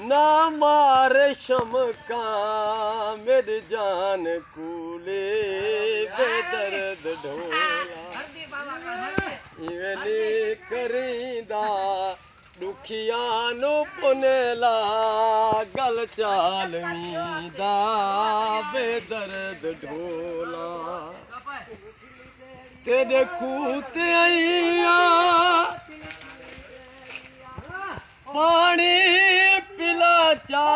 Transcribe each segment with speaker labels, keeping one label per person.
Speaker 1: ना मार शमका मेरी जान कूले बेदर्द ढोला इवेली करींदा दुखिया नो पुनेला गल चालवीदा बेदर्द ढोला तेरे कूते आईया पानी पिला चा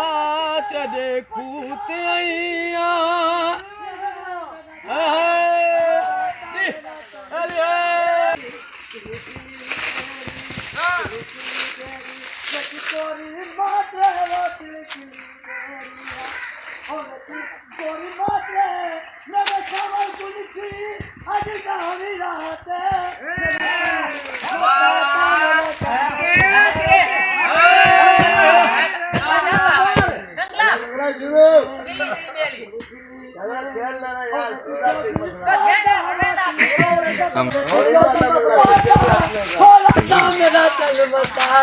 Speaker 1: तेरे कूते आईया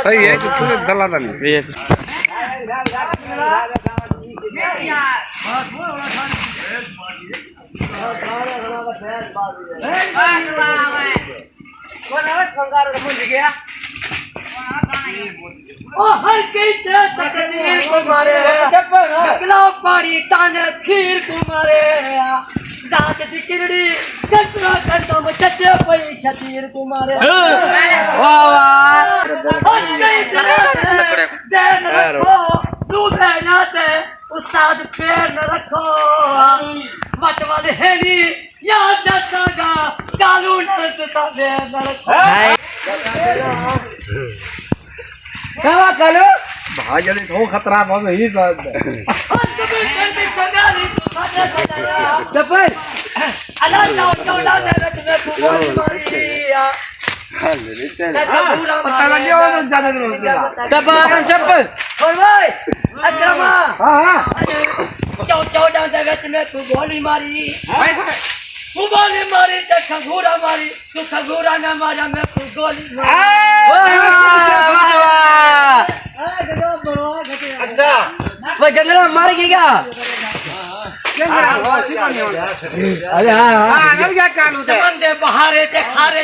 Speaker 2: सही है कि पूरे दला नहीं
Speaker 3: ओ हर कैसे तकदीर तुम्हारे गगला पानी ताने खीर तुम्हारे दांत दिकड़ी कंटरा कंटम चचे पई शतीर तुम्हारे वाह वाह हर कैसे देन रखो डूबे ना दे उस्ताद पैर न रखो मत वाले हेली याद रखोगा कालू न तो देन न रखो
Speaker 1: क्या करो भाजली तो खतरा बहुत ही साथ
Speaker 3: चप्पल अल्लाह चौड़ा दे रखने तू बोली मारिया
Speaker 1: चप्पल
Speaker 3: और भाई अकरमा चौड़ा दे रखने तू गोली मारी तू गोली मारी तो खंगूरा मारी तू खंगूरा न मारा मैं तू गोली मारी
Speaker 1: अच्छा वो जंगला मार गया अरे हाँ क्या कानू थे
Speaker 3: कमंडे बहारे ते खारे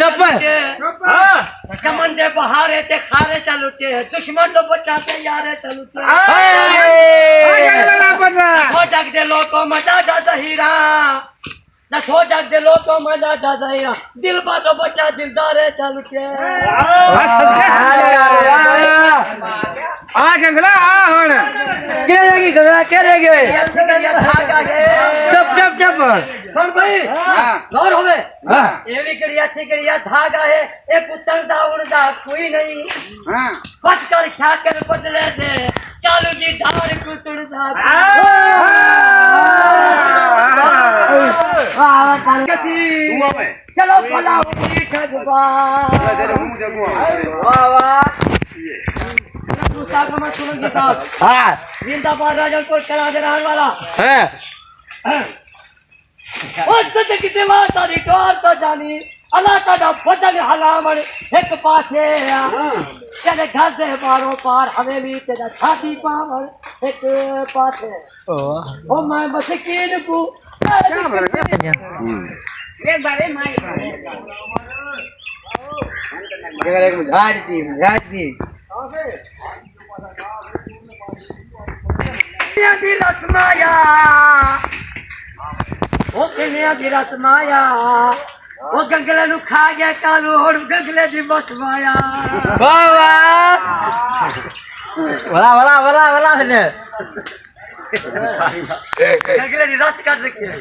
Speaker 3: कमंडे बहारे ते खारे चलुते दुश्मन लो बचाते यारे चलुते हो जग दे लोको मजा जा हीरा न हो जग दे लोको मजा जा हीरा दिल बातो बच्चा दिलदारे चलुते
Speaker 1: आ गंगला आ हण के लगी गंगला के लगे चुप चुप चुप
Speaker 3: सुन भाई गौर होवे एवी करिया धागा है एक उतरदा उड़दा कोई नहीं पट कर शाकर बदले दे चालू जी धार कुतड़दा चलो फला उठी ठगवा वाह वाह सागमा सुन देता हां जिंदाबाद राजलपुर करा दे रहने वाला
Speaker 1: है
Speaker 3: और सच किते बात तारी टोर तो जानी अल्लाह का दा बदल हलामण एक पासे चले घर से पारो पार हवेली तेरा छाती पावर एक पासे ओ मैं बस कीन को एक बारे माई
Speaker 1: घाटी
Speaker 3: दी रसमाया ओ किनिया दी रसमाया ओ गंगले नु खा गया कालू और गंगले दी बसमाया
Speaker 1: वाह वाह वाला ने
Speaker 3: गंगले दी रस काट रखी है